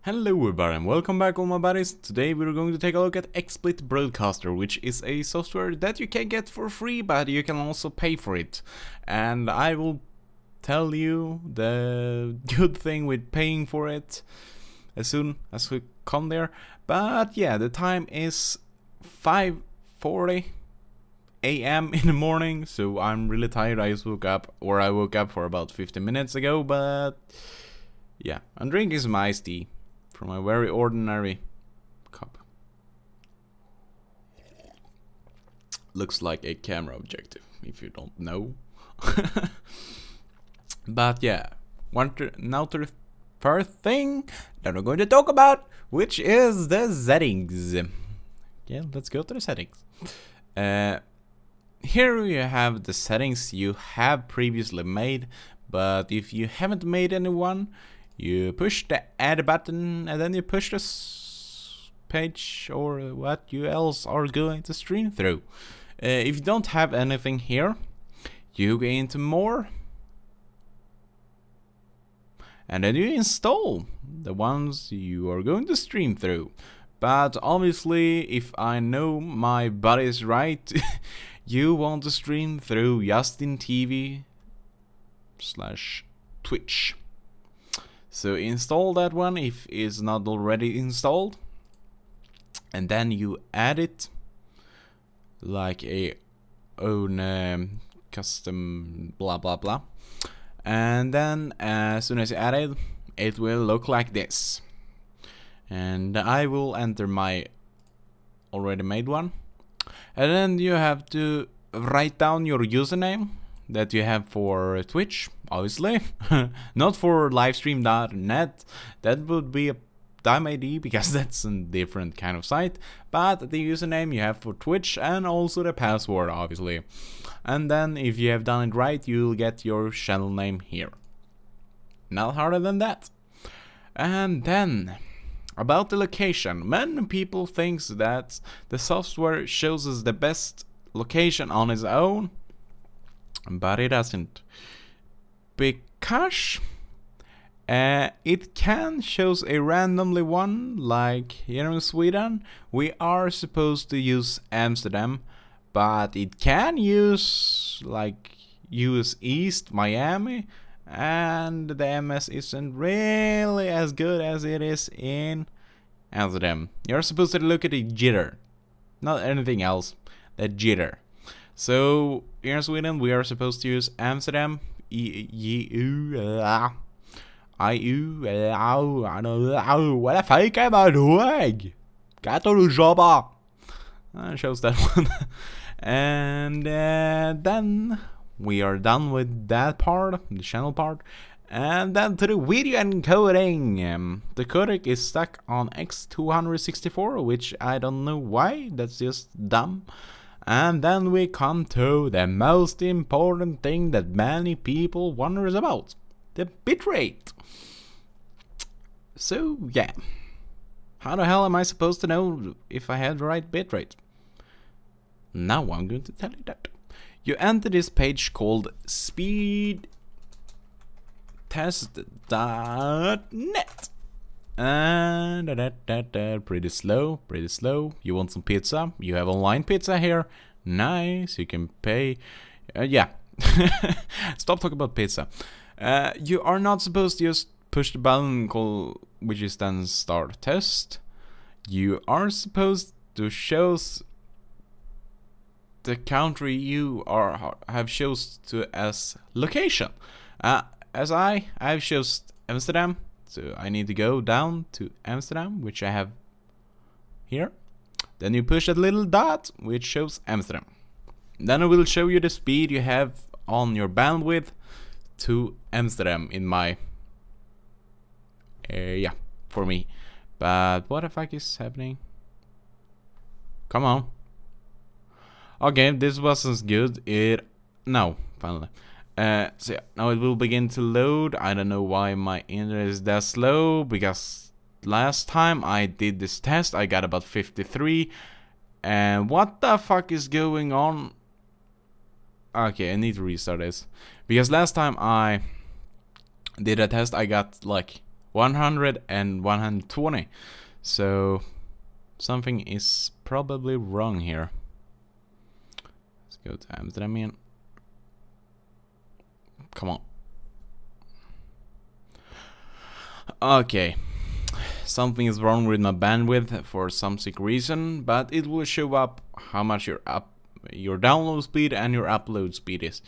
Hello everybody and welcome back all my buddies. Today we're going to take a look at Xsplit Broadcaster, which is a software that you can get for free, but you can also pay for it. And I will tell you the good thing with paying for it as soon as we come there. But yeah, the time is 5:40 AM in the morning, so I'm really tired. I just woke up, or I woke up for about 15 minutes ago, but yeah, I'm drinking some iced tea from a very ordinary cup. Looks like a camera objective, if you don't know. But yeah, now to the first thing that we're going to talk about, which is the settings. Yeah, let's go to the settings. Here you have the settings you have previously made, but if you haven't made anyone, you push the add button and then you push this page or what you else are going to stream through. If you don't have anything here, you go into more and then you install the ones you are going to stream through. But obviously, if I know my buddies right, you want to stream through Justin TV/Twitch. So install that one if it's not already installed, and then you add it like a own custom blah blah blah, and then as soon as you add it, it will look like this. And I will enter my already made one, and then you have to write down your username that you have for Twitch, obviously. Not for livestream.net, that would be a dumb ID because that's a different kind of site, but the username you have for Twitch and also the password, obviously. And then if you have done it right, you'll get your channel name here. Not harder than that. And then about the location, many people think that the software shows us the best location on its own, but it doesn't, because it can shows a randomly one. Like here in Sweden we are supposed to use Amsterdam, but it can use like US East Miami, and the MS isn't really as good as it is in Amsterdam. You're supposed to look at the jitter, not anything else, the jitter. So here in Sweden we are supposed to use Amsterdam, what the fuck am I doing? Get to the job. Shows that one. And then we are done with that part, the channel part, and then to the video encoding. The codec is stuck on X264, which I don't know why, that's just dumb. And then we come to the most important thing that many people wonders about, the bitrate. So yeah, how the hell am I supposed to know if I have the right bitrate? Now I'm going to tell you that. You enter this page called speedtest.net. And pretty slow. You want some pizza? You have online pizza here. Nice, you can pay. Yeah. Stop talking about pizza. You are not supposed to just push the button called, which is then start test. You are supposed to show the country you have chose to as location. As I have chose Amsterdam, so I need to go down to Amsterdam, which I have here. Then you push that little dot, which shows Amsterdam. Then it will show you the speed you have on your bandwidth to Amsterdam in my yeah, for me. But what the fuck is happening? Come on. Okay, this wasn't good. No, finally. So yeah, now it will begin to load. I don't know why my internet is that slow, because last time I did this test I got about 53. And what the fuck is going on? Okay, I need to restart this, because last time I did a test I got like 100 and 120. So something is probably wrong here. Let's go to Amsterdam. Come on. Okay. Something is wrong with my bandwidth for some sick reason, but it will show up how much your download speed and your upload speed is.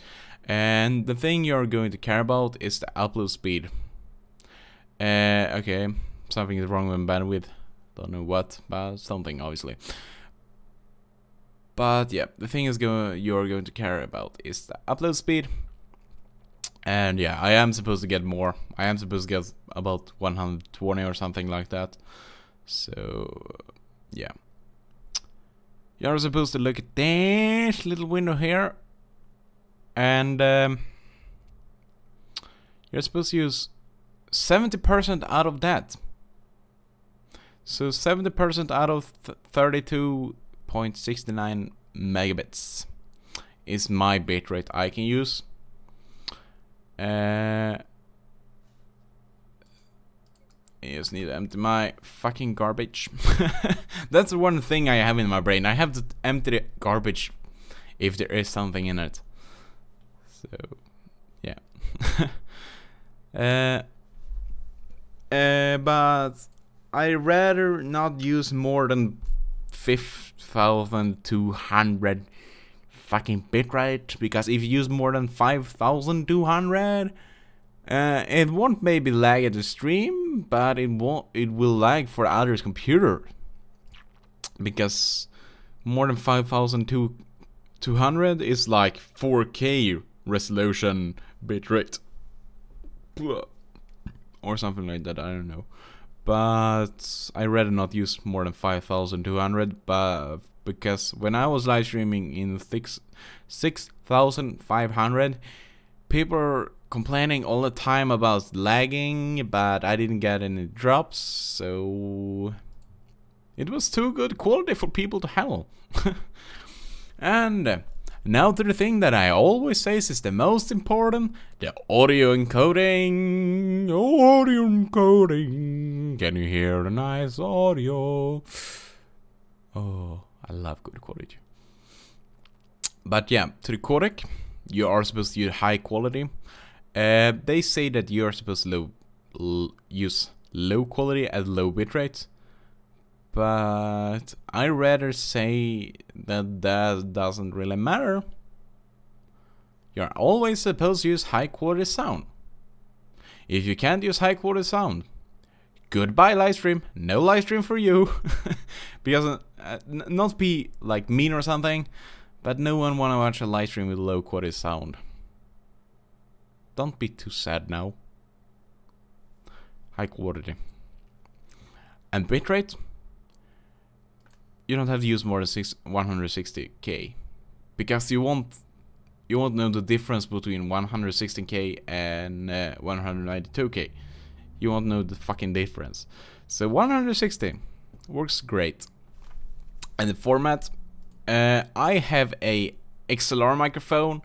And the thing you're going to care about is the upload speed. Okay, something is wrong with bandwidth. Don't know what, but something obviously. But yeah, the thing is you're going to care about is the upload speed. And yeah, I am supposed to get more. I am supposed to get about 120 or something like that. So yeah, you're supposed to look at this little window here, and you're supposed to use 70% out of that. So 70% out of 32.69 megabits is my bitrate I can use. I just need to empty my fucking garbage. That's the one thing I have in my brain. I have to empty the garbage if there is something in it. So yeah. But I rather not use more than 5,200 fucking bitrate, because if you use more than 5,200, it won't maybe lag at the stream, but it will lag for others' computer, because more than 5,200 is like 4K resolution bitrate or something like that. I don't know, but I rather not use more than 5,200, but because when I was live streaming in 6,500, people were complaining all the time about lagging, but I didn't get any drops, so it was too good quality for people to handle. And now to the thing that I always say is the most important, the audio encoding. Audio encoding. Can you hear the nice audio? Oh, I love good quality. But yeah, to the codec, you are supposed to use high quality. They say that you are supposed to use low quality at low bitrate, but I rather say that doesn't really matter. You're always supposed to use high quality sound. If you can't use high quality sound, goodbye live stream. No live stream for you. Because not be like mean or something, but no one wanna watch a live stream with low quality sound. Don't be too sad now. High quality. And bitrate, you don't have to use more than 160k, because you won't know the difference between 116k and 192k. You won't know the fucking difference. So 160 works great. And the format, I have a XLR microphone,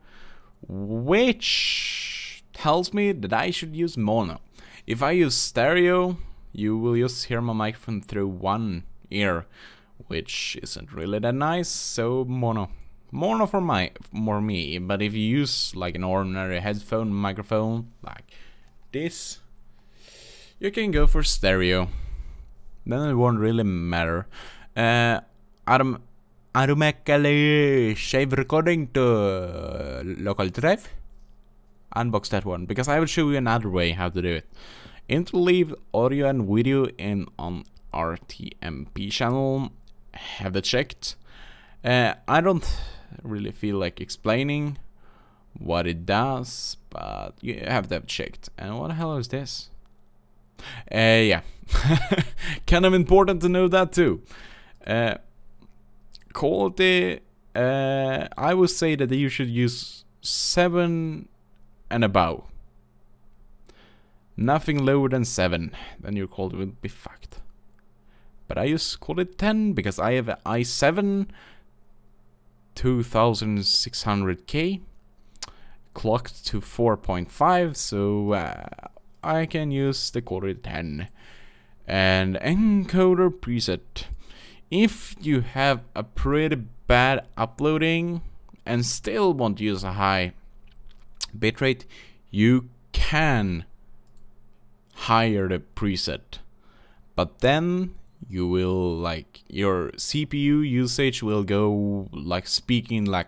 which tells me that I should use mono. If I use stereo, you will just hear my microphone through one ear, which isn't really that nice. So mono for me. But if you use like an ordinary headphone microphone like this, you can go for stereo. Then it won't really matter. Automatically save recording to local drive. Unbox that one, because I will show you another way how to do it. Interleave audio and video in on RTMP channel. Have it checked. I don't really feel like explaining what it does, but you have that checked. And what the hell is this? Yeah, kind of important to know that too. Quality, I would say that you should use 7 and above. Nothing lower than 7, then your quality will be fucked. But I use quality 10 because I have an i7 2600K clocked to 4.5, so I can use the quality 10 and encoder preset. If you have a pretty bad uploading and still want to use a high bitrate, you can higher the preset, but then you will like your CPU usage will go like speaking like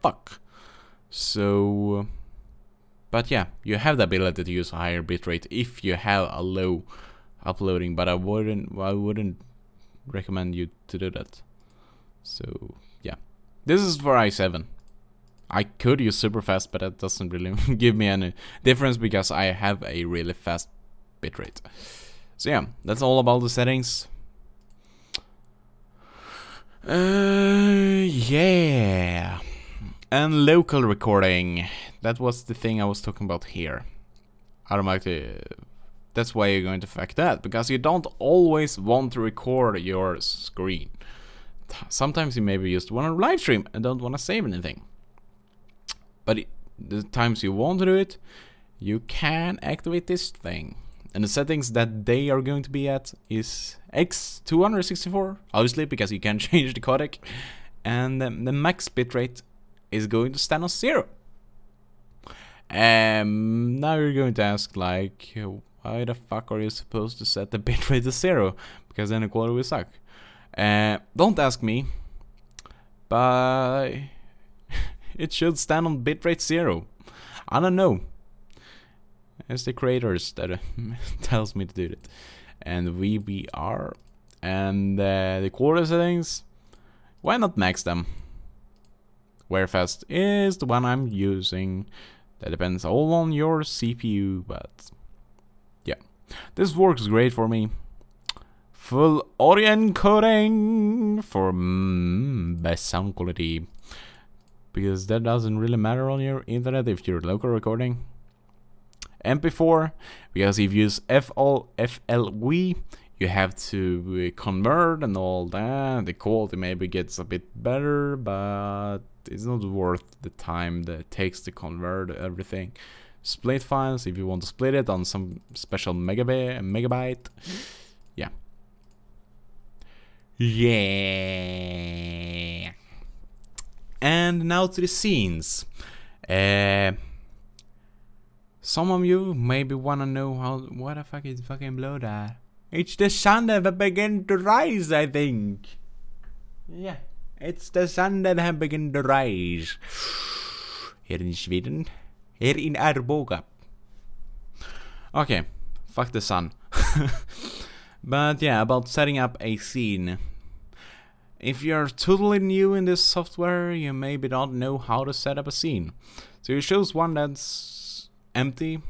fuck. So but yeah, you have the ability to use a higher bitrate if you have a low uploading, but I wouldn't recommend you to do that. So yeah, this is for i7. I could use super fast, but that doesn't really give me any difference because I have a really fast bitrate. So yeah, that's all about the settings. Yeah. And local recording. That was the thing I was talking about here. Automatically. That's why you're going to affect that, because you don't always want to record your screen. Sometimes you maybe just want to live stream and don't want to save anything. But the times you want to do it, you can activate this thing. And the settings that they are going to be at is X264, obviously, because you can change the codec. And the max bitrate is going to stand on 0. Now you're going to ask, like, why the fuck are you supposed to set the bitrate to 0? Because then the quality will suck. Don't ask me, but it should stand on bitrate 0. I don't know. It's the creators that tells me to do it. And VBR and the quality settings, why not max them? Where fast is the one I'm using. That depends all on your CPU, but yeah, this works great for me. Full audio encoding for best sound quality, because that doesn't really matter on your internet if you're local recording. MP4, because if you use FLV, you have to convert and all that. The quality maybe gets a bit better, but it's not worth the time that it takes to convert everything. Split files, if you want to split it on some special megabyte. Yeah. Yeah. And now to the scenes. Some of you maybe wanna know how. What the fuck is fucking blow that? It's the sun that began to rise, I think. Yeah, it's the sun that have begun to rise. Here in Sweden. Here in Arboga. Okay, fuck the sun. But yeah, about setting up a scene. If you're totally new in this software, you maybe don't know how to set up a scene. So you choose one that's empty.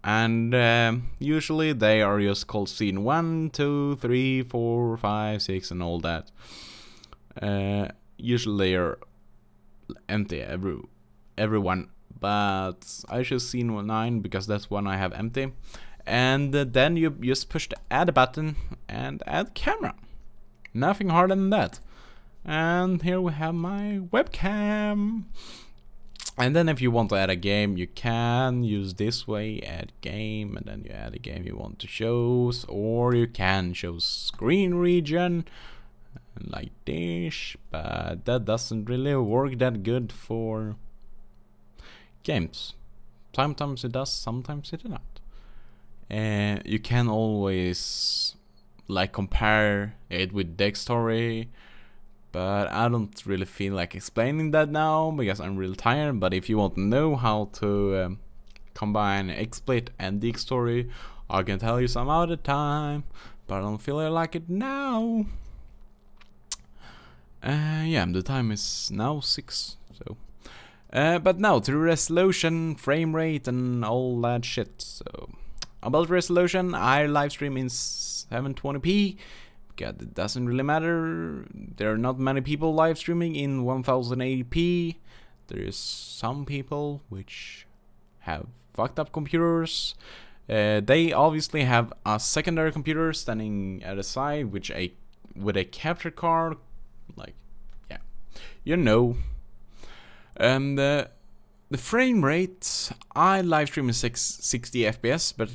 And usually they are just called scene 1, 2, 3, 4, 5, 6 and all that. Usually they are empty, everyone. But I choose scene 9 because that's one I have empty. And then you just push the add button and add camera. Nothing harder than that. And here we have my webcam. And then if you want to add a game, you can use this way, add game, and then you add a game you want to show, or you can show screen region like this, but that doesn't really work that good for games. Sometimes it does, sometimes it does not. You can always like compare it with Deck Story, but I don't really feel like explaining that now because I'm real tired. But if you want to know how to combine Xsplit and Deck Story, I can tell you some other time, but I don't feel like it now. Yeah, the time is now 6, so. But now to resolution, frame rate, and all that shit. So about resolution, I live stream in 720p. God, it doesn't really matter. There are not many people live streaming in 1080p. There is some people which have fucked up computers. They obviously have a secondary computer standing at the side, with a capture card, like, yeah, you know. And the frame rate, I live stream in 60 FPS, but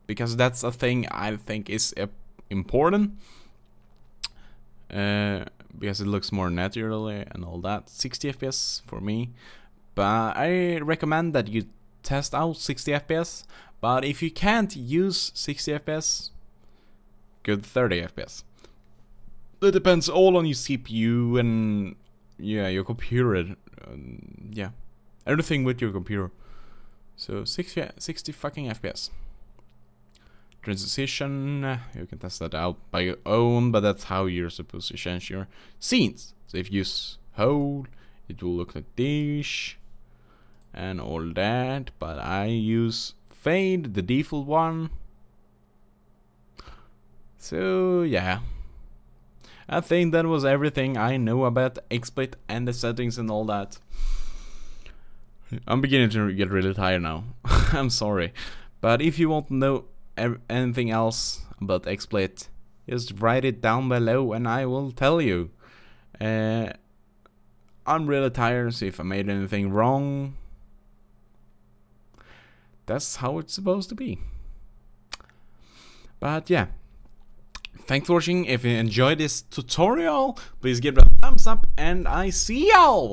because that's a thing I think is important. Because it looks more naturally and all that. 60 FPS for me. But I recommend that you test out 60 FPS. But if you can't use 60 FPS, good 30 FPS. It depends all on your CPU and yeah, your computer. Yeah, everything with your computer. So 60 fucking FPS. Transition, you can test that out by your own, but that's how you're supposed to change your scenes. So if you use whole, it will look like this and all that, but I use fade, the default one. So yeah, I think that was everything I know about Xsplit and the settings and all that. I'm beginning to get really tired now. I'm sorry, but if you want to know anything else about Xsplit, just write it down below and I will tell you. I'm really tired, so if I made anything wrong, that's how it's supposed to be. But yeah, thanks for watching. If you enjoyed this tutorial, please give it a thumbs up and I see y'all!